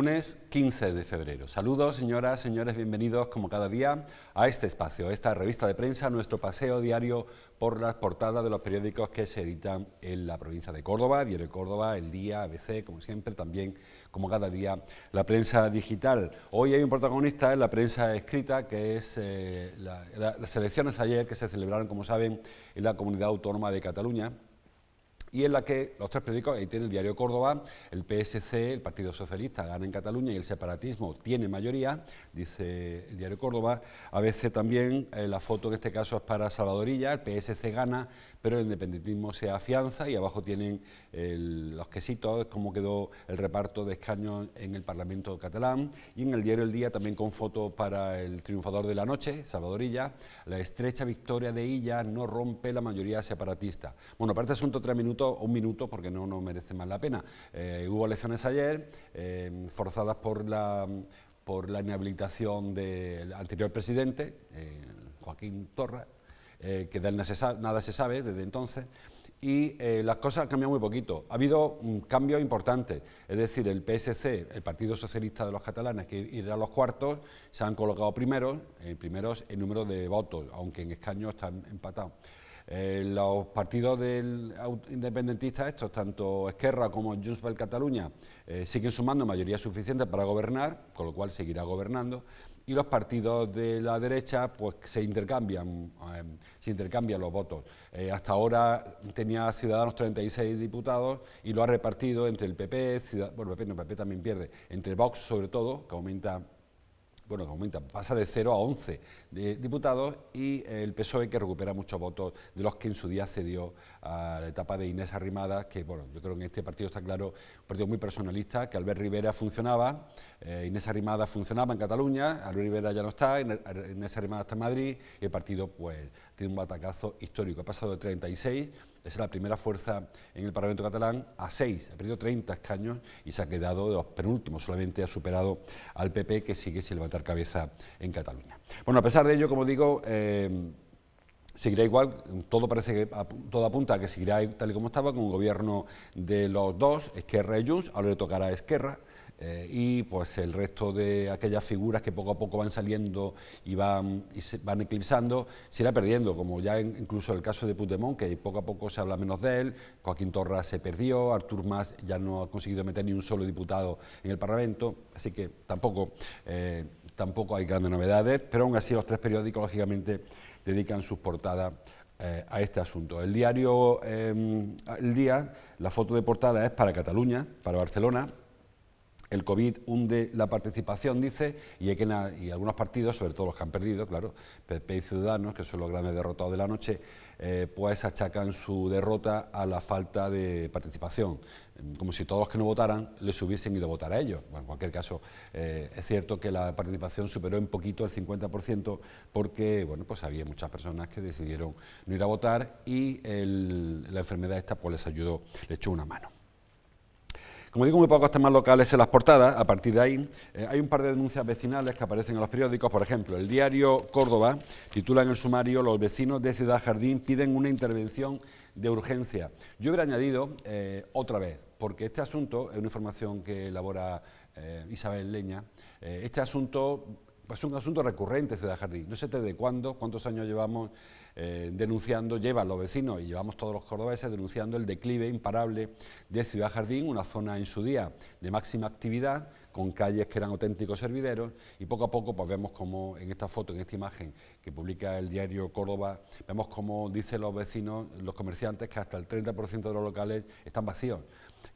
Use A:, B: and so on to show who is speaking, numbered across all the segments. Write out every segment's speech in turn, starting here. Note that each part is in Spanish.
A: Lunes 15 de febrero. Saludos, señoras, señores, bienvenidos como cada día a este espacio, esta revista de prensa, nuestro paseo diario por las portadas de los periódicos que se editan en la provincia de Córdoba, Diario de Córdoba, El Día, ABC, como siempre, también como cada día la prensa digital. Hoy hay un protagonista en la prensa escrita que es las elecciones ayer que se celebraron, como saben, en la Comunidad Autónoma de Cataluña, y en la que los tres periódicos, ahí tiene el Diario Córdoba, el PSC, el Partido Socialista, gana en Cataluña y el separatismo tiene mayoría, dice el Diario Córdoba. A veces también la foto en este caso es para Salvadorilla, el PSC gana, pero el independentismo se afianza, y abajo tienen los quesitos, cómo quedó el reparto de escaños en el Parlamento catalán. Y en el Diario El Día también con foto para el triunfador de la noche, Salvadorilla, la estrecha victoria de Illa no rompe la mayoría separatista. Bueno, para este asunto 3 minutos, un minuto, porque no merece más la pena. Hubo elecciones ayer, forzadas por la inhabilitación del anterior presidente, Joaquín Torra, que de él nada se sabe desde entonces, y las cosas han cambiado muy poquito. Ha habido cambios importantes, es decir, el PSC, el Partido Socialista de los catalanes, que irá a los cuartos, se han colocado primeros en número de votos, aunque en escaños están empatados. Los partidos independentistas estos, tanto Esquerra como Junts per Catalunya, siguen sumando mayoría suficiente para gobernar, con lo cual seguirá gobernando, y los partidos de la derecha pues se intercambian los votos. Hasta ahora tenía Ciudadanos 36 diputados y lo ha repartido entre el PP, el PP también pierde, entre Vox sobre todo, que aumenta, pasa de 0 a 11 diputados, y el PSOE, que recupera muchos votos de los que en su día cedió a la etapa de Inés Arrimadas, que yo creo que en este partido está claro, un partido muy personalista, que Albert Rivera funcionaba, Inés Arrimadas funcionaba en Cataluña, Albert Rivera ya no está, Inés Arrimadas está en Madrid, y el partido pues tiene un batacazo histórico, ha pasado de 36, es la primera fuerza en el Parlamento catalán, a 6, ha perdido 30 escaños y se ha quedado de los penúltimos, solamente ha superado al PP, que sigue sin levantar cabeza en Cataluña. Bueno, a pesar de ello, como digo, seguirá igual, todo apunta a que seguirá tal y como estaba, con un gobierno de los dos, Esquerra y Junts. Ahora le tocará a Esquerra, y pues el resto de aquellas figuras que poco a poco van saliendo y se van eclipsando, se irá perdiendo, como ya incluso el caso de Puigdemont, que poco a poco se habla menos de él. Joaquín Torra se perdió, Artur Mas ya no ha conseguido meter ni un solo diputado en el Parlamento, así que tampoco hay grandes novedades, pero aún así los tres periódicos, lógicamente, dedican sus portadas a este asunto. El diario El Día, la foto de portada es para Cataluña, para Barcelona. El COVID hunde la participación, dice, y algunos partidos, sobre todo los que han perdido, claro, PP y Ciudadanos, que son los grandes derrotados de la noche, pues achacan su derrota a la falta de participación, como si todos los que no votaran les hubiesen ido a votar a ellos. Bueno, en cualquier caso, es cierto que la participación superó un poquito el 50%, porque pues había muchas personas que decidieron no ir a votar, y la enfermedad esta pues les ayudó, les echó una mano. Como digo, muy pocos temas locales en las portadas. A partir de ahí hay un par de denuncias vecinales que aparecen en los periódicos. Por ejemplo, el Diario Córdoba titula en el sumario: los vecinos de Ciudad Jardín piden una intervención de urgencia. Yo hubiera añadido otra vez, porque este asunto es una información que elabora Isabel Leña. Este asunto es un asunto recurrente en Ciudad Jardín. No sé desde cuántos años llevamos llevan los vecinos y llevamos todos los cordobeses denunciando el declive imparable de Ciudad Jardín, una zona en su día de máxima actividad, con calles que eran auténticos hervideros, y poco a poco pues vemos como en esta foto, en esta imagen que publica el Diario Córdoba, vemos como dicen los vecinos, los comerciantes, que hasta el 30% de los locales están vacíos,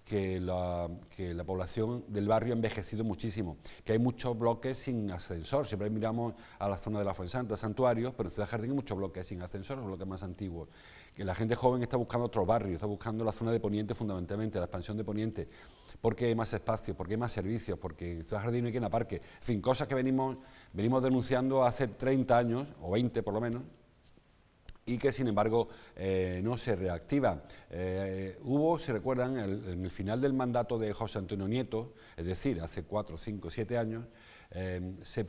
A: que la población del barrio ha envejecido muchísimo, que hay muchos bloques sin ascensor. Siempre miramos a la zona de la Fuensanta, santuarios, pero en Ciudad Jardín hay muchos bloques sin ascensor, los bloques más antiguos, que la gente joven está buscando otros barrios, está buscando la zona de Poniente fundamentalmente, la expansión de Poniente, porque hay más espacio, porque hay más servicios, porque en Ciudad Jardín no hay quien aparque, en fin, cosas que venimos denunciando hace 30 años, o 20 por lo menos, y que sin embargo no se reactiva. Hubo, si recuerdan, en el final del mandato de José Antonio Nieto, es decir, hace 4, 5, 7 años, se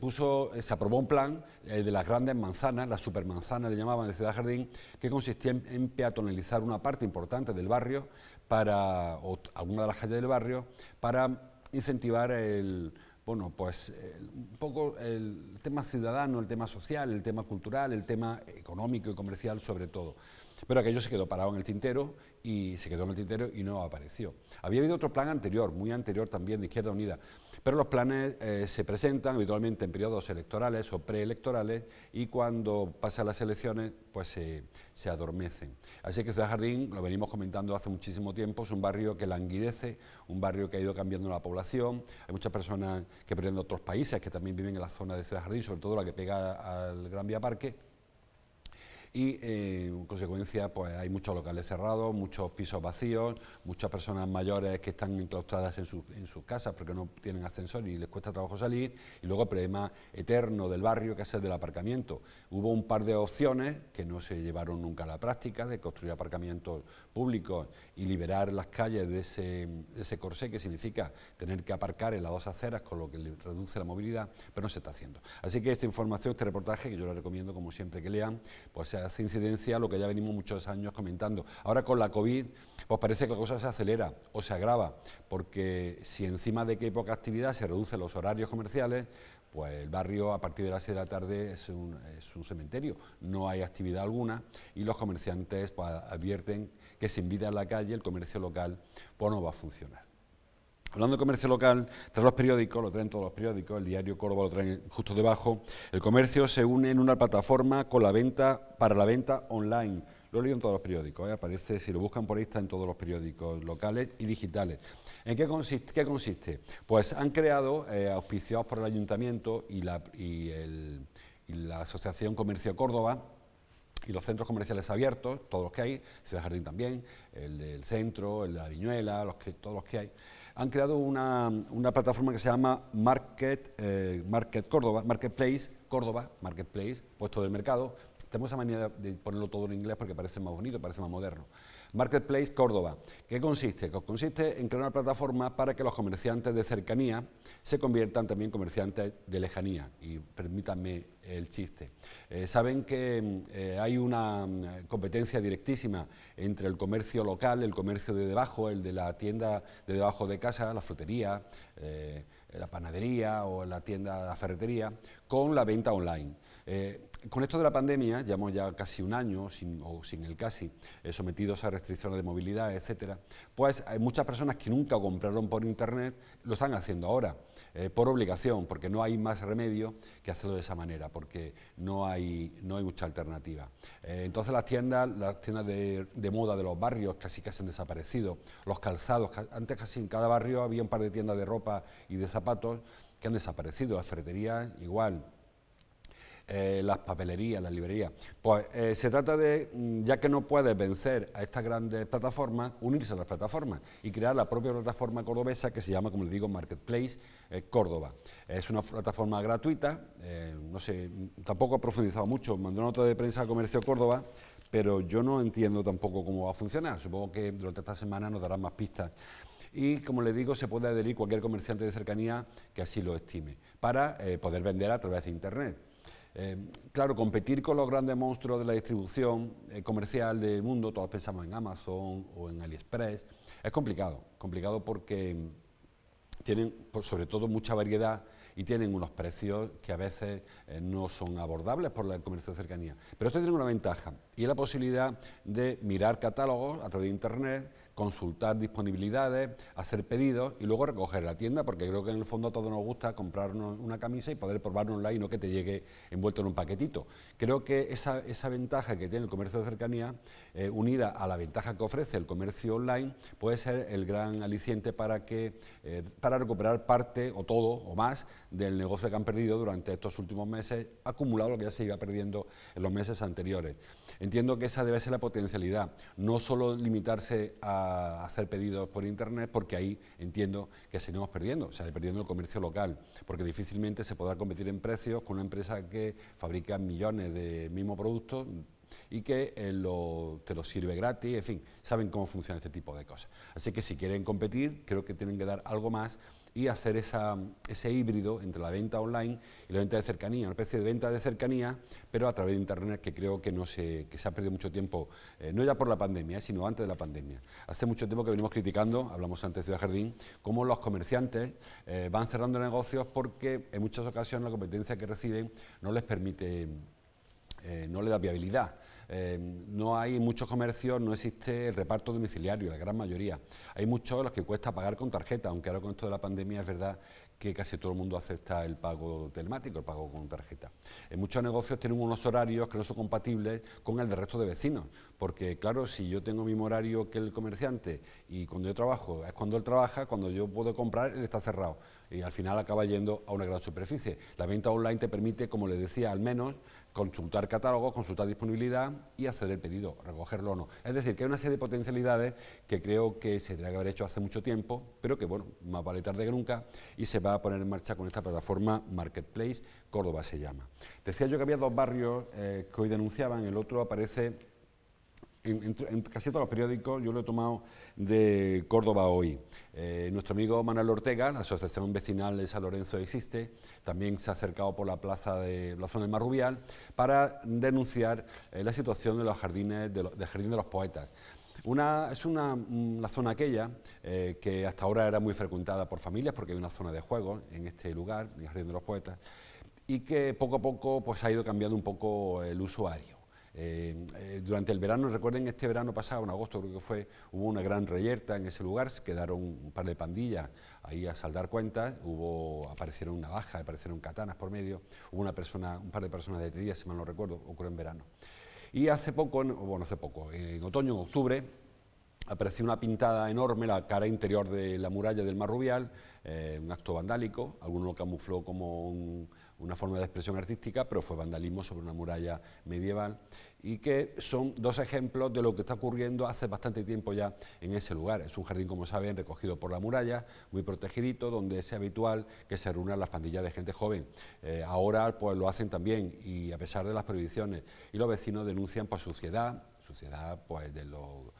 A: aprobó un plan de las grandes manzanas, las supermanzanas le llamaban, de Ciudad Jardín, que consistía en peatonalizar una parte importante del barrio, o alguna de las calles del barrio, para incentivar un poco el tema ciudadano, el tema social, el tema cultural, el tema económico y comercial sobre todo. Pero aquello se quedó parado en el tintero y no apareció. Había habido otro plan anterior, muy anterior también, de Izquierda Unida, pero los planes se presentan habitualmente en periodos electorales o preelectorales y cuando pasan las elecciones pues se adormecen. Así que Ciudad Jardín, lo venimos comentando hace muchísimo tiempo, es un barrio que languidece, un barrio que ha ido cambiando la población. Hay muchas personas que vienen de otros países que también viven en la zona de Ciudad Jardín, sobre todo la que pega al Gran Vía Parque. Y en consecuencia pues hay muchos locales cerrados, muchos pisos vacíos, muchas personas mayores que están enclaustradas en sus casas porque no tienen ascensor y les cuesta trabajo salir, y luego el problema eterno del barrio que es el del aparcamiento. Hubo un par de opciones que no se llevaron nunca a la práctica, de construir aparcamientos públicos y liberar las calles de ese corsé que significa tener que aparcar en las dos aceras, con lo que reduce la movilidad, pero no se está haciendo. Así que esta información, este reportaje, que yo les recomiendo como siempre que lean, pues hace incidencia a lo que ya venimos muchos años comentando. Ahora con la COVID, pues parece que la cosa se acelera o se agrava, porque si encima de que hay poca actividad se reducen los horarios comerciales, pues el barrio a partir de las 6 de la tarde es un cementerio, no hay actividad alguna y los comerciantes pues advierten que sin vida en la calle el comercio local pues no va a funcionar. Hablando de comercio local, tras los periódicos, lo traen todos los periódicos, el diario Córdoba lo traen justo debajo, el comercio se une en una plataforma para la venta online. Lo he leído en todos los periódicos, aparece, si lo buscan por ahí, está en todos los periódicos locales y digitales. ¿En qué consiste? Pues han creado, auspiciados por el Ayuntamiento y la Asociación Comercio Córdoba, y los centros comerciales abiertos, todos los que hay, Ciudad Jardín también, el del centro, el de la Viñuela, todos los que hay, han creado una plataforma que se llama Marketplace Córdoba, puesto del mercado. Tenemos esa manía de ponerlo todo en inglés porque parece más bonito, parece más moderno. Marketplace Córdoba. ¿Qué consiste? Consiste en crear una plataforma para que los comerciantes de cercanía se conviertan también en comerciantes de lejanía. Y permítanme el chiste. Saben que hay una competencia directísima entre el comercio local, el comercio de debajo, el de la tienda de debajo de casa, la frutería, la panadería o la tienda de la ferretería, con la venta online. Con esto de la pandemia, llevamos ya casi un año, sin el casi, sometidos a restricciones de movilidad, etcétera, pues hay muchas personas que nunca compraron por internet, lo están haciendo ahora, por obligación, porque no hay más remedio que hacerlo de esa manera, porque no hay mucha alternativa. Entonces las tiendas de moda de los barrios casi han desaparecido, los calzados, antes casi en cada barrio había un par de tiendas de ropa y de zapatos que han desaparecido, las ferreterías igual. Las papelerías, las librerías. Pues se trata de, ya que no puedes vencer a estas grandes plataformas, unirse a las plataformas y crear la propia plataforma cordobesa que se llama, como les digo, Marketplace Córdoba. Es una plataforma gratuita, no sé, tampoco he profundizado mucho, mandó una nota de prensa a Comercio Córdoba, pero yo no entiendo tampoco cómo va a funcionar. Supongo que durante esta semana nos darán más pistas. Y, como les digo, se puede adherir cualquier comerciante de cercanía que así lo estime, para poder vender a través de Internet. Claro, competir con los grandes monstruos de la distribución comercial del mundo, todos pensamos en Amazon o en AliExpress, es complicado porque tienen sobre todo mucha variedad y tienen unos precios que a veces no son abordables por el comercio de cercanía. Pero esto tiene una ventaja y es la posibilidad de mirar catálogos a través de Internet, consultar disponibilidades, hacer pedidos y luego recoger la tienda, porque creo que en el fondo a todos nos gusta comprarnos una camisa y poder probarla online y no que te llegue envuelto en un paquetito. Creo que esa ventaja que tiene el comercio de cercanía, unida a la ventaja que ofrece el comercio online, puede ser el gran aliciente para recuperar parte o todo o más del negocio que han perdido durante estos últimos meses, acumulado lo que ya se iba perdiendo en los meses anteriores. Entiendo que esa debe ser la potencialidad, no solo limitarse a hacer pedidos por internet, porque ahí entiendo que seguimos perdiendo, perdiendo el comercio local, porque difícilmente se podrá competir en precios con una empresa que fabrica millones de mismos productos y que te los sirve gratis, en fin, saben cómo funciona este tipo de cosas. Así que si quieren competir, creo que tienen que dar algo más y hacer ese híbrido entre la venta online y la venta de cercanía, una especie de venta de cercanía, pero a través de Internet, que creo que se ha perdido mucho tiempo, no ya por la pandemia, sino antes de la pandemia. Hace mucho tiempo que venimos criticando, hablamos antes de Ciudad Jardín, cómo los comerciantes van cerrando negocios porque en muchas ocasiones la competencia que reciben no les permite, no les da viabilidad. No hay muchos comercios, no existe el reparto domiciliario, la gran mayoría. Hay muchos a los que cuesta pagar con tarjeta, aunque ahora con esto de la pandemia es verdad que casi todo el mundo acepta el pago telemático, el pago con tarjeta. En muchos negocios tienen unos horarios que no son compatibles con el del resto de vecinos, porque claro, si yo tengo el mismo horario que el comerciante y cuando yo trabajo es cuando él trabaja, cuando yo puedo comprar, él está cerrado y al final acaba yendo a una gran superficie. La venta online te permite, como les decía, al menos consultar catálogos, consultar disponibilidad y hacer el pedido, recogerlo o no. Es decir, que hay una serie de potencialidades que creo que se tendría que haber hecho hace mucho tiempo, pero que bueno, más vale tarde que nunca, y se va a poner en marcha con esta plataforma Marketplace, Córdoba se llama. Decía yo que había dos barrios que hoy denunciaban, el otro aparece en casi todos los periódicos, yo lo he tomado de Córdoba Hoy. Nuestro amigo Manuel Ortega, la Asociación Vecinal de San Lorenzo existe, también se ha acercado por la plaza de la zona del Marrubial para denunciar la situación de los jardines, del Jardín de los Poetas. Es una zona aquella que hasta ahora era muy frecuentada por familias porque hay una zona de juegos en este lugar, en el Jardín de los Poetas, y que poco a poco pues, ha ido cambiando un poco el usuario. Durante el verano, recuerden este verano pasado, en agosto creo que fue, hubo una gran reyerta en ese lugar, se quedaron un par de pandillas ahí a saldar cuentas, aparecieron navajas, aparecieron katanas por medio, hubo un par de personas detenidas, si mal no recuerdo, ocurrió en verano. Y hace poco, en otoño, en octubre, apareció una pintada enorme, la cara interior de la muralla del Marrubial, un acto vandálico, alguno lo camufló como una forma de expresión artística, pero fue vandalismo sobre una muralla medieval, y que son dos ejemplos de lo que está ocurriendo hace bastante tiempo ya en ese lugar. Es un jardín, como saben, recogido por la muralla, muy protegidito, donde es habitual que se reúnan las pandillas de gente joven. Ahora pues lo hacen también, y a pesar de las prohibiciones, y los vecinos denuncian pues suciedad pues de lo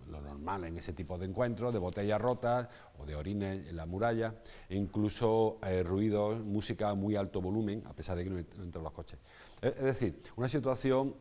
A: normal en ese tipo de encuentros, de botellas rotas o de orines en la muralla, e incluso ruidos, música a muy alto volumen, a pesar de que no entran los coches. Es decir, una situación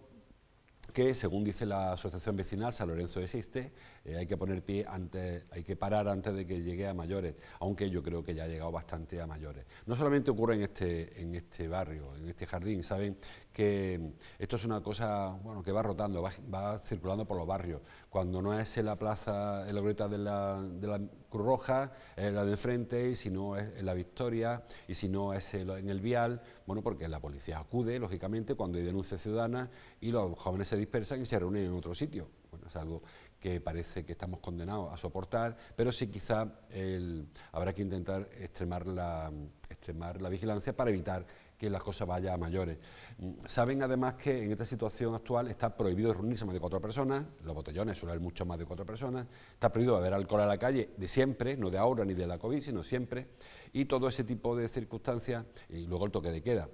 A: que, según dice la Asociación Vecinal, San Lorenzo existe, hay que poner pie antes, hay que parar antes de que llegue a mayores, aunque yo creo que ya ha llegado bastante a mayores. No solamente ocurre en este barrio, en este jardín, saben que esto es una cosa que va rotando, va circulando por los barrios. Cuando no es en la plaza, en la glorieta de la Cruz Roja, es la de enfrente, y si no es en la Victoria, y si no es en el Vial, porque la policía acude, lógicamente, cuando hay denuncias ciudadanas y los jóvenes se dispersan y se reúnen en otro sitio. Bueno, es algo que parece que estamos condenados a soportar, pero sí quizá habrá que intentar extremar la vigilancia para evitar que las cosas vayan a mayores. Saben además que en esta situación actual está prohibido reunirse más de 4 personas, los botellones suelen haber mucho más de 4 personas, está prohibido beber alcohol a la calle de siempre, no de ahora ni de la COVID, sino siempre, y todo ese tipo de circunstancias, y luego el toque de queda.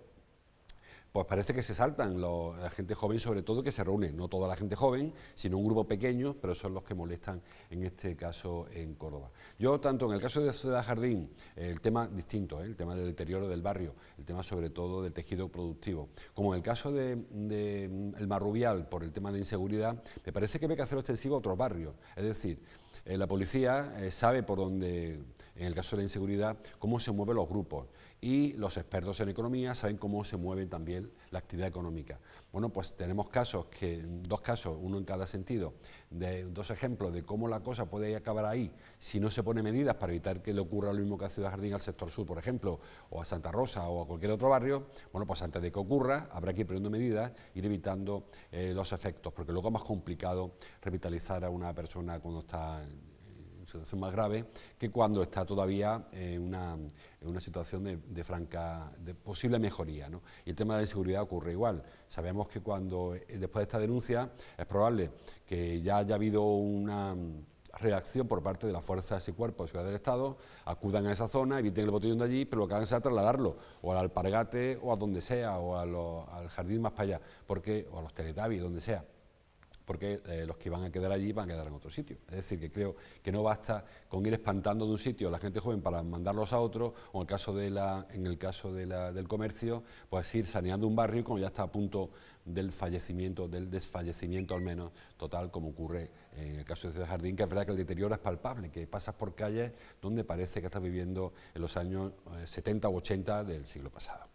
A: Pues parece que se saltan la gente joven, sobre todo, que se reúne, no toda la gente joven, sino un grupo pequeño, pero son los que molestan en este caso en Córdoba. Yo, tanto en el caso de Ciudad Jardín, el tema distinto, el tema del deterioro del barrio, el tema sobre todo del tejido productivo, como en el caso de el Marrubial, por el tema de inseguridad, me parece que hay que hacerlo extensivo a otros barrios. Es decir, la policía sabe por dónde, en el caso de la inseguridad, cómo se mueven los grupos, y los expertos en economía saben cómo se mueve también la actividad económica. Bueno, pues tenemos dos casos, uno en cada sentido, de dos ejemplos de cómo la cosa puede acabar ahí si no se pone medidas para evitar que le ocurra lo mismo que a Ciudad Jardín al sector sur, por ejemplo, o a Santa Rosa o a cualquier otro barrio. Bueno, pues antes de que ocurra habrá que ir poniendo medidas, ir evitando los efectos, porque luego es más complicado revitalizar a una persona cuando está en situación más grave que cuando está todavía en una situación de posible mejoría, ¿no? Y el tema de la inseguridad ocurre igual. Sabemos que después de esta denuncia es probable que ya haya habido una reacción por parte de las fuerzas y cuerpos de seguridad del Estado, acudan a esa zona, eviten el botellón de allí, pero lo que hagan sea trasladarlo o al Alpargate o a donde sea, o al jardín más para allá, o a los Teletubbies, donde sea. porque los que van a quedar allí van a quedar en otro sitio. Es decir, que creo que no basta con ir espantando de un sitio a la gente joven para mandarlos a otro, o en el caso del comercio, pues ir saneando un barrio cuando ya está a punto del desfallecimiento al menos total, como ocurre en el caso de Ciudad Jardín, que es verdad que el deterioro es palpable, que pasas por calles donde parece que estás viviendo en los años 70 u 80 del siglo pasado.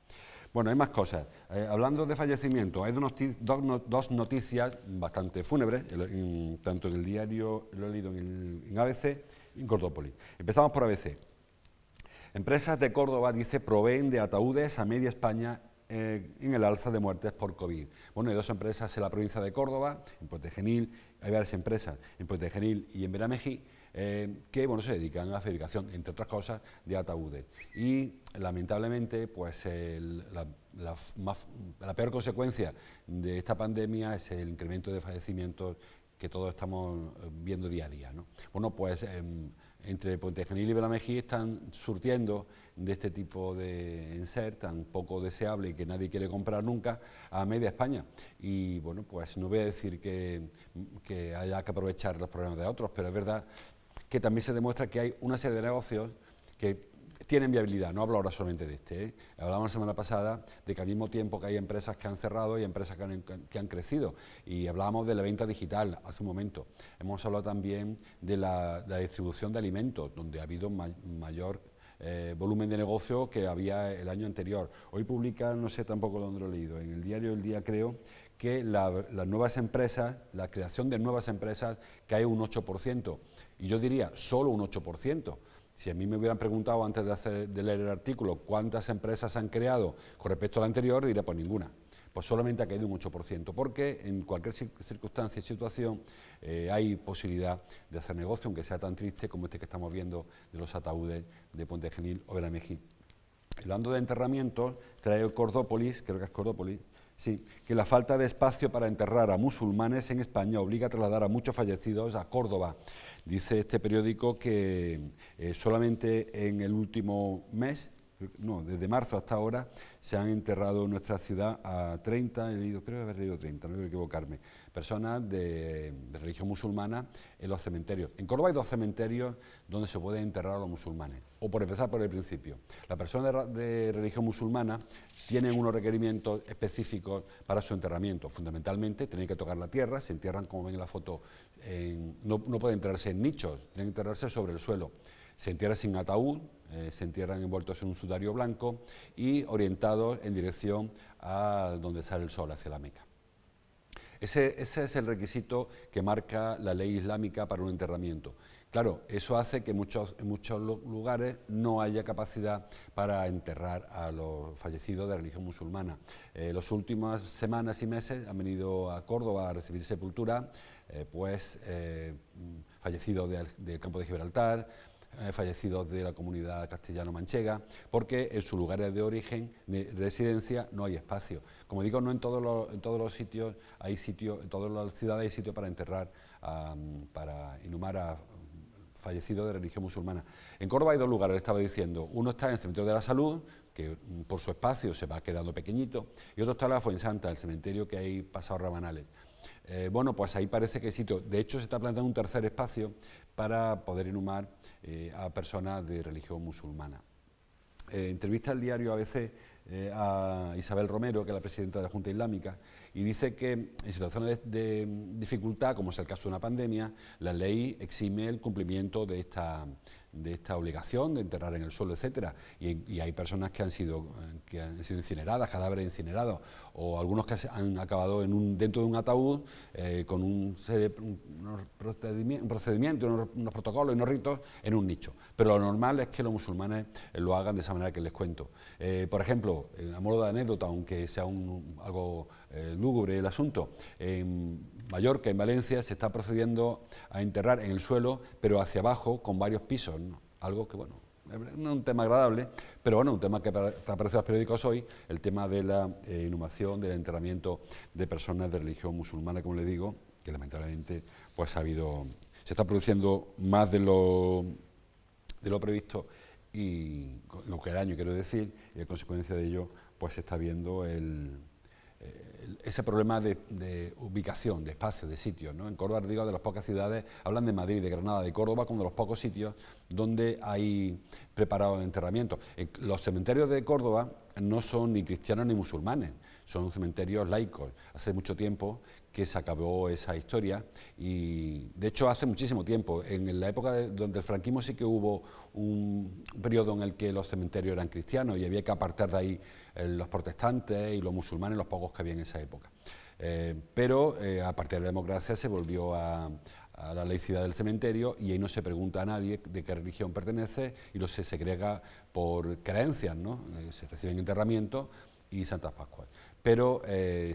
A: Bueno, hay más cosas. Hablando de fallecimientos, hay dos noticias bastante fúnebres, tanto en el diario, lo he leído en ABC y en Cordópolis. Empezamos por ABC. Empresas de Córdoba, dice, proveen de ataúdes a media España en el alza de muertes por COVID. Bueno, hay dos empresas en la provincia de Córdoba, en Puente Genil, hay varias empresas en Puente Genil y en Beramejí, que bueno, se dedican a la fabricación, entre otras cosas, de ataúdes. Y lamentablemente, pues la peor consecuencia de esta pandemia es el incremento de fallecimientos que todos estamos viendo día a día, ¿no? Bueno, pues entre Puente Genil y Beramejí están surtiendo de este tipo de enser tan poco deseable y que nadie quiere comprar nunca a media España. Y bueno, pues no voy a decir que haya que aprovechar los problemas de otros, pero es verdad que también se demuestra que hay una serie de negocios que tienen viabilidad. No hablo ahora solamente de este, ¿eh? Hablábamos la semana pasada de que al mismo tiempo que hay empresas que han cerrado y empresas que han crecido, y hablábamos de la venta digital hace un momento. Hemos hablado también de la distribución de alimentos, donde ha habido mayor volumen de negocio que había el año anterior. Hoy publica, no sé tampoco dónde lo he leído, en el diario El Día creo, que las nuevas empresas, la creación de nuevas empresas cae un 8%, y yo diría solo un 8%. Si a mí me hubieran preguntado antes de leer el artículo cuántas empresas han creado con respecto al anterior, diría pues ninguna. Pues solamente ha caído un 8%, porque en cualquier circunstancia y situación hay posibilidad de hacer negocio, aunque sea tan triste como este que estamos viendo de los ataúdes de Puente Genil o Beramejí. Hablando de enterramientos, trae Cordópolis, creo que es Cordópolis, sí, que la falta de espacio para enterrar a musulmanes en España obliga a trasladar a muchos fallecidos a Córdoba. Dice este periódico que solamente en el último mes, no, desde marzo hasta ahora, se han enterrado en nuestra ciudad a 30, creo haber leído 30, no quiero equivocarme, personas de religión musulmana en los cementerios. En Córdoba hay 2 cementerios donde se puede enterrar a los musulmanes. O por empezar por el principio, la persona de religión musulmana tienen unos requerimientos específicos para su enterramiento. Fundamentalmente, tienen que tocar la tierra, se entierran, como ven en la foto, no pueden enterrarse en nichos, tienen que enterrarse sobre el suelo. Se entierran sin ataúd, se entierran envueltos en un sudario blanco y orientados en dirección a donde sale el sol, hacia la Meca. Ese es el requisito que marca la ley islámica para un enterramiento. Claro, eso hace que en muchos lugares no haya capacidad para enterrar a los fallecidos de religión musulmana. Las últimas semanas y meses han venido a Córdoba a recibir sepultura, fallecidos del campo de Gibraltar, fallecidos de la comunidad castellano-manchega, porque en sus lugares de origen, de residencia, no hay espacio. Como digo, no en todos los sitios hay sitio, en todas las ciudades hay sitio para enterrar, para inhumar a fallecidos de religión musulmana. En Córdoba hay 2 lugares, le estaba diciendo. Uno está en el Cementerio de la Salud, que por su espacio se va quedando pequeñito, y otro está en la Fuensanta, el cementerio que hay pasado Rabanales. Bueno, pues ahí parece que hay sitio. De hecho, se está planteando un tercer espacio para poder inhumar a personas de religión musulmana. Entrevista al diario ABC a Isabel Romero, que es la presidenta de la Junta Islámica, y dice que en situaciones de dificultad, como es el caso de una pandemia, la ley exime el cumplimiento de esta obligación de enterrar en el suelo, etcétera, y hay personas que han sido incineradas, cadáveres incinerados, o algunos que han acabado dentro de un ataúd con unos procedimientos, unos protocolos y unos ritos en un nicho. Pero lo normal es que los musulmanes lo hagan de esa manera que les cuento. Por ejemplo, a modo de anécdota, aunque sea algo lúgubre el asunto, en Mallorca, en Valencia, se está procediendo a enterrar en el suelo, pero hacia abajo, con varios pisos, ¿no? Algo que, bueno, no es un tema agradable, pero bueno, un tema que aparece en los periódicos hoy, el tema de la inhumación, del enterramiento de personas de religión musulmana, como le digo, que lamentablemente pues se está produciendo más de lo previsto, y lo que el año, quiero decir, y a consecuencia de ello, pues se está viendo ese problema de ubicación, de espacio, de sitios, ¿no? En Córdoba, digo, de las pocas ciudades, hablan de Madrid, de Granada, de Córdoba, como de los pocos sitios donde hay preparados enterramientos. Los cementerios de Córdoba no son ni cristianos ni musulmanes, son cementerios laicos. Hace mucho tiempo que se acabó esa historia y, de hecho, hace muchísimo tiempo. En la época donde el franquismo sí que hubo un periodo en el que los cementerios eran cristianos y había que apartar de ahí los protestantes y los musulmanes, los pocos que había en esa época. Pero a partir de la democracia se volvió a la laicidad del cementerio y ahí no se pregunta a nadie de qué religión pertenece y se segrega por creencias, ¿no? Se reciben enterramientos y Santas Pascuas. Pero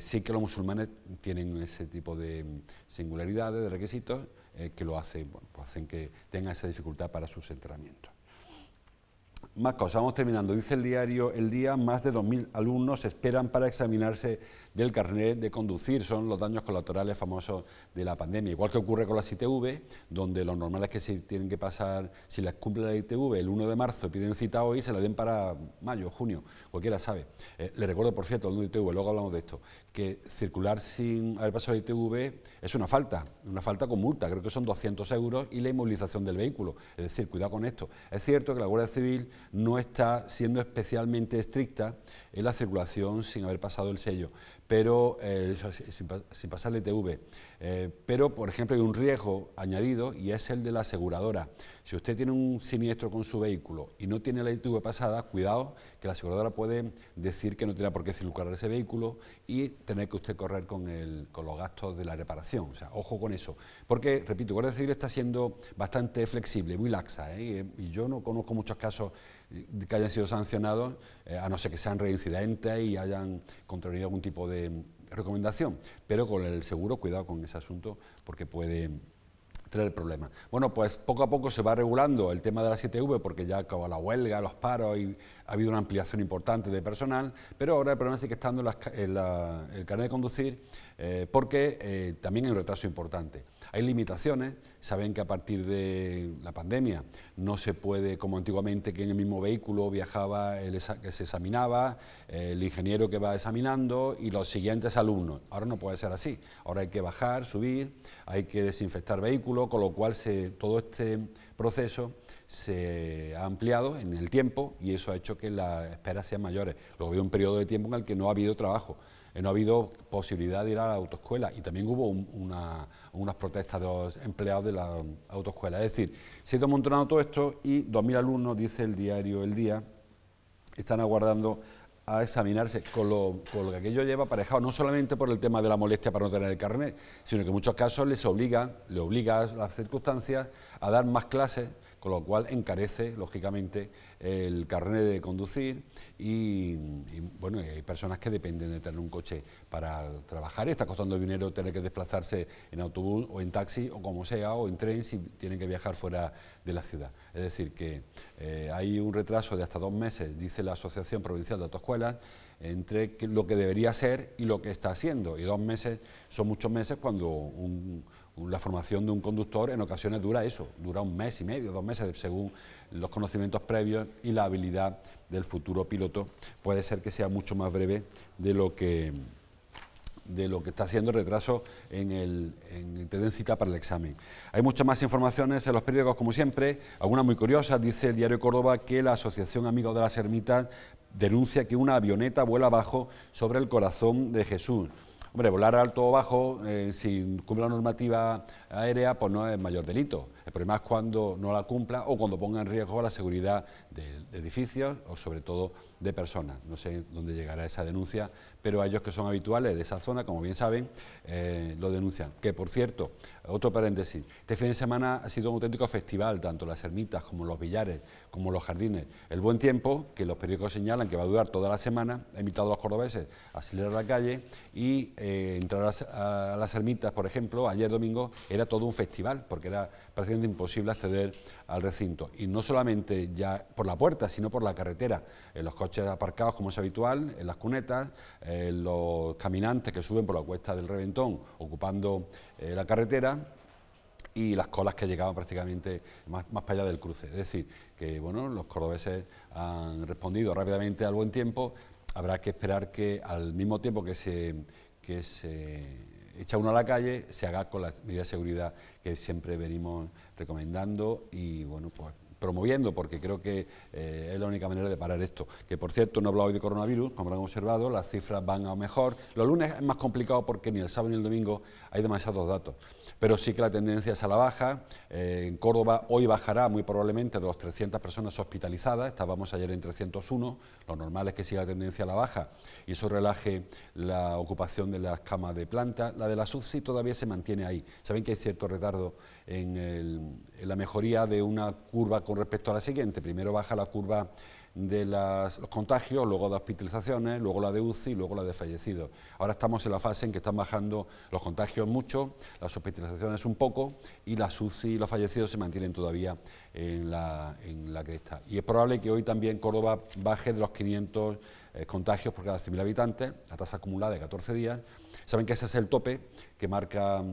A: sí que los musulmanes tienen ese tipo de singularidades, de requisitos, que lo hacen, bueno, pues hacen que tengan esa dificultad para sus enterramientos. Más cosas, vamos terminando. Dice el diario El Día, más de 2.000 alumnos esperan para examinarse del carnet de conducir. Son los daños colaterales famosos de la pandemia. Igual que ocurre con las ITV, donde lo normal es que si tienen que pasar, si les cumple la ITV el 1 de marzo, piden cita hoy, se la den para mayo, junio, cualquiera sabe. Le recuerdo, por cierto, el 1 de ITV, luego hablamos de esto, que circular sin haber pasado la ITV es una falta con multa, creo que son 200 euros y la inmovilización del vehículo. Es decir, cuidado con esto. Es cierto que la Guardia Civil no está siendo especialmente estricta en la circulación sin haber pasado el sello, pero sin pasar la ITV. Pero, por ejemplo, hay un riesgo añadido y es el de la aseguradora. Si usted tiene un siniestro con su vehículo y no tiene la ITV pasada, cuidado, que la aseguradora puede decir que no tiene por qué circular ese vehículo y tener que usted correr con los gastos de la reparación. O sea, ojo con eso. Porque, repito, Guardia Civil está siendo bastante flexible, muy laxa, y yo no conozco muchos casos que hayan sido sancionados, a no ser que sean reincidentes y hayan contravenido algún tipo de recomendación. Pero con el seguro, cuidado con ese asunto, porque puede traer problemas. Bueno, pues poco a poco se va regulando el tema de la 7V porque ya acabó la huelga, los paros y ha habido una ampliación importante de personal, pero ahora el problema sigue estando en el carnet de conducir porque también hay un retraso importante. Hay limitaciones, saben que a partir de la pandemia no se puede, como antiguamente, que en el mismo vehículo viajaba que se examinaba, el ingeniero que va examinando y los siguientes alumnos. Ahora no puede ser así, ahora hay que bajar, subir, hay que desinfectar vehículos, con lo cual todo este proceso se ha ampliado en el tiempo y eso ha hecho que las esperas sean mayores. Luego ha habido un periodo de tiempo en el que no ha habido trabajo, no ha habido posibilidad de ir a la autoescuela y también hubo unas protestas de los empleados de la autoescuela. Es decir, se ha ido amontonando todo esto y 2.000 alumnos, dice el diario El Día, están aguardando a examinarse con lo que aquello lleva aparejado, no solamente por el tema de la molestia para no tener el carnet, sino que en muchos casos le obliga a las circunstancias a dar más clases, con lo cual encarece, lógicamente, el carnet de conducir y bueno, hay personas que dependen de tener un coche para trabajar, está costando dinero tener que desplazarse en autobús o en taxi o como sea, o en tren si tienen que viajar fuera de la ciudad. Es decir, que hay un retraso de hasta 2 meses, dice la Asociación Provincial de Autoescuelas, entre lo que debería ser y lo que está haciendo, y 2 meses son muchos meses cuando la formación de un conductor en ocasiones dura 1 mes y medio, 2 meses, según los conocimientos previos y la habilidad del futuro piloto. Puede ser que sea mucho más breve de lo que está haciendo el retraso en tener cita para el examen. Hay muchas más informaciones en los periódicos, como siempre, algunas muy curiosas. Dice el diario Córdoba que la Asociación Amigos de las Ermitas denuncia que una avioneta vuela bajo sobre el corazón de Jesús. Hombre, volar alto o bajo, si cumple la normativa aérea, pues no es mayor delito. El problema es cuando no la cumpla o cuando ponga en riesgo la seguridad de edificios o sobre todo de personas. No sé dónde llegará esa denuncia, pero a ellos que son habituales de esa zona, como bien saben, lo denuncian. Que, por cierto, otro paréntesis, este fin de semana ha sido un auténtico festival, tanto las ermitas como los billares, como los jardines. El buen tiempo, que los periódicos señalan que va a durar toda la semana, ha invitado a los cordobeses a salir a la calle y entrar a las ermitas, por ejemplo, ayer domingo era todo un festival, porque era prácticamente imposible acceder al recinto. Y no solamente ya por la puerta, sino por la carretera, en los coches aparcados como es habitual, en las cunetas, los caminantes que suben por la cuesta del Reventón ocupando la carretera y las colas que llegaban prácticamente más para allá del cruce. Es decir, que bueno, los cordobeses han respondido rápidamente al buen tiempo, habrá que esperar que al mismo tiempo que se echa uno a la calle, se haga con las medidas de seguridad que siempre venimos recomendando y bueno, pues promoviendo, porque creo que es la única manera de parar esto. Que por cierto, no he hablado hoy de coronavirus, como habrán observado, las cifras van a mejor. Los lunes es más complicado porque ni el sábado ni el domingo hay demasiados datos, pero sí que la tendencia es a la baja. En Córdoba hoy bajará muy probablemente de las 300 personas hospitalizadas, estábamos ayer en 301, lo normal es que siga la tendencia a la baja y eso relaje la ocupación de las camas de planta. La de la UCI todavía se mantiene ahí. Saben que hay cierto retardo en la mejoría de una curva con respecto a la siguiente. Primero baja la curva de los contagios, luego de hospitalizaciones, luego la de UCI y luego la de fallecidos. Ahora estamos en la fase en que están bajando los contagios mucho, las hospitalizaciones un poco y las UCI y los fallecidos se mantienen todavía en la cresta. Y es probable que hoy también Córdoba baje de los 500 contagios por cada 100.000 habitantes, la tasa acumulada de 14 días. Saben que ese es el tope que marca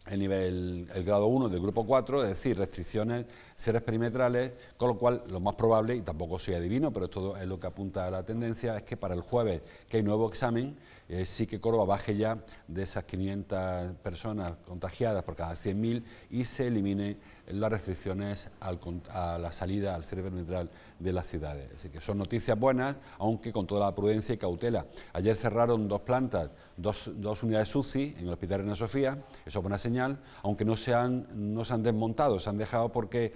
A: el grado 1 del grupo 4, es decir, restricciones, cierres perimetrales, con lo cual lo más probable, y tampoco soy adivino, pero esto es lo que apunta a la tendencia, es que para el jueves, que hay nuevo examen, sí que Córdoba baje ya de esas 500 personas contagiadas por cada 100.000 y se elimine las restricciones a la salida al cierre perimetral de las ciudades. Así que son noticias buenas, aunque con toda la prudencia y cautela. Ayer cerraron 2 plantas, dos unidades UCI en el Hospital Reina Sofía, eso es buena señal, aunque no se han desmontado, se han dejado porque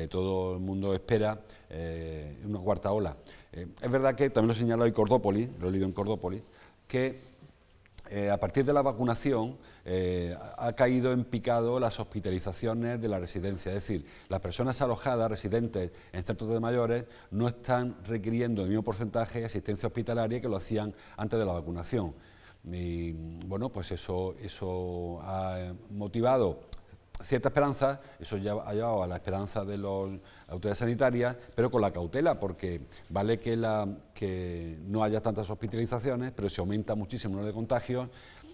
A: todo el mundo espera una cuarta ola. Es verdad que también lo señala hoy Cordópolis, lo he leído en Cordópolis, que a partir de la vacunación ha caído en picado las hospitalizaciones de la residencia, es decir, las personas alojadas, residentes en centros de mayores, no están requiriendo el mismo porcentaje de asistencia hospitalaria que lo hacían antes de la vacunación. Y bueno, pues eso ha motivado cierta esperanza, eso ya ha llevado a la esperanza de las autoridades sanitarias, pero con la cautela, porque vale que no haya tantas hospitalizaciones, pero si aumenta muchísimo el número de contagios,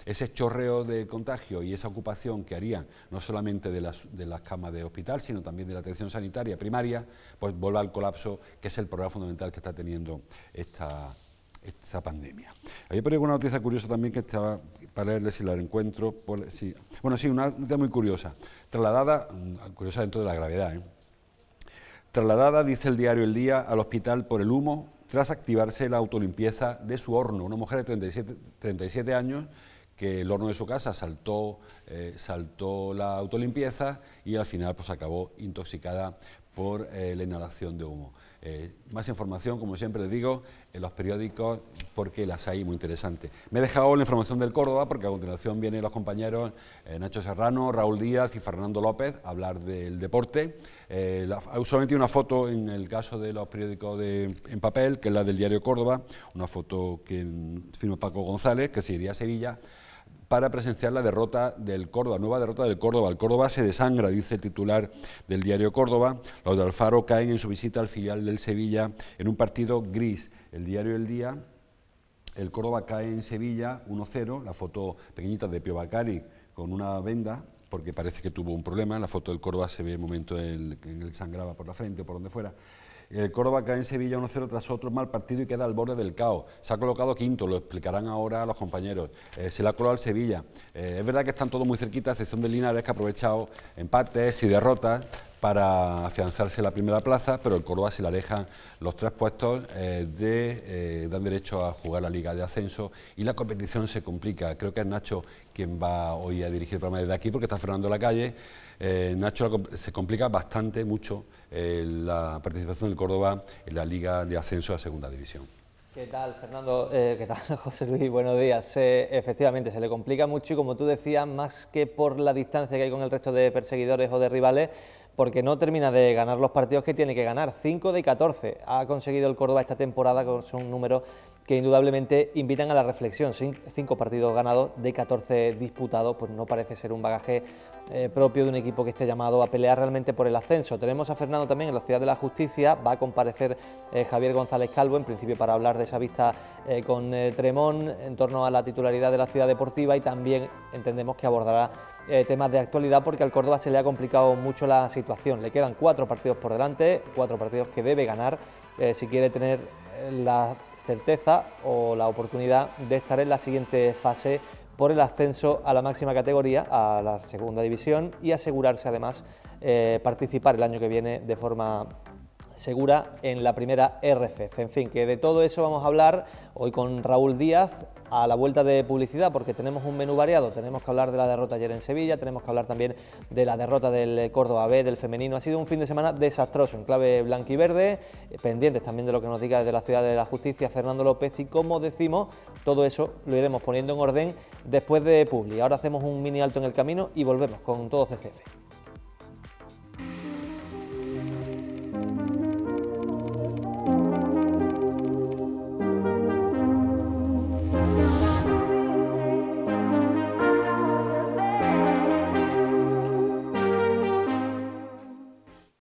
A: ese chorreo de contagio y esa ocupación que harían no solamente de las camas de hospital, sino también de la atención sanitaria primaria, pues vuelve al colapso, que es el problema fundamental que está teniendo esta pandemia. Había por ahí una noticia curiosa también que estaba para leerle si la encuentro. Sí. Bueno, sí, una noticia muy curiosa. Trasladada, curiosa dentro de la gravedad, trasladada, dice el diario El Día, al hospital por el humo, tras activarse la autolimpieza de su horno. Una mujer de 37 años que el horno de su casa saltó la autolimpieza y al final pues acabó intoxicada por la inhalación de humo. Más información, como siempre les digo, en los periódicos, porque las hay muy interesantes. Me he dejado la información del Córdoba, porque a continuación vienen los compañeros Nacho Serrano, Raúl Díaz y Fernando López a hablar del deporte. Solamente una foto en el caso de los periódicos en papel, que es la del diario Córdoba, una foto que firma Paco González, que se iría a Sevilla para presenciar la derrota del Córdoba, nueva derrota del Córdoba. El Córdoba se desangra, dice el titular del diario Córdoba. Los de Alfaro caen en su visita al filial del Sevilla en un partido gris. El diario El Día, el Córdoba cae en Sevilla 1-0, la foto pequeñita de Pío Bacari con una venda, porque parece que tuvo un problema. La foto del Córdoba se ve el momento en el que sangraba por la frente o por donde fuera. El Córdoba cae en Sevilla 1-0 tras otro mal partido y queda al borde del caos. Se ha colocado quinto, lo explicarán ahora los compañeros. Se le ha colado al Sevilla. Es verdad que están todos muy cerquita, a excepción de Linares, que ha aprovechado empates y derrotas para afianzarse en la primera plaza, pero el Córdoba se le alejan los 3 puestos dan derecho a jugar la Liga de Ascenso y la competición se complica. Creo que es Nacho quien va hoy a dirigir el programa desde aquí porque está Fernando Lacalle. Nacho, se complica bastante, mucho, la participación del Córdoba en la Liga de Ascenso a Segunda División.
B: ¿Qué tal, Fernando? ¿Qué tal, José Luis? Buenos días. Efectivamente, se le complica mucho y, como tú decías, más que por la distancia que hay con el resto de perseguidores o de rivales, porque no termina de ganar los partidos que tiene que ganar. 5 de 14 ha conseguido el Córdoba esta temporada, son números que indudablemente invitan a la reflexión. 5 partidos ganados de 14 disputados, pues no parece ser un bagaje propio de un equipo que esté llamado a pelear realmente por el ascenso. Tenemos a Fernando también en la Ciudad de la Justicia, va a comparecer Javier González Calvo, en principio para hablar de esa vista con Tremón en torno a la titularidad de la Ciudad Deportiva, y también entendemos que abordará temas de actualidad, porque al Córdoba se le ha complicado mucho la situación. Le quedan 4 partidos por delante, 4 partidos que debe ganar si quiere tener la certeza o la oportunidad de estar en la siguiente fase por el ascenso a la máxima categoría, a la segunda división, y asegurarse además participar el año que viene de forma segura en la primera RFF. En fin, que de todo eso vamos a hablar hoy con Raúl Díaz a la vuelta de publicidad, porque tenemos un menú variado. Tenemos que hablar de la derrota ayer en Sevilla, tenemos que hablar también de la derrota del Córdoba B, del femenino. Ha sido un fin de semana desastroso en clave blanquiverde, pendientes también de lo que nos diga desde la Ciudad de la Justicia Fernando López, y como decimos, todo eso lo iremos poniendo en orden después de publi. Ahora hacemos un mini alto en el camino y volvemos con todo CCF.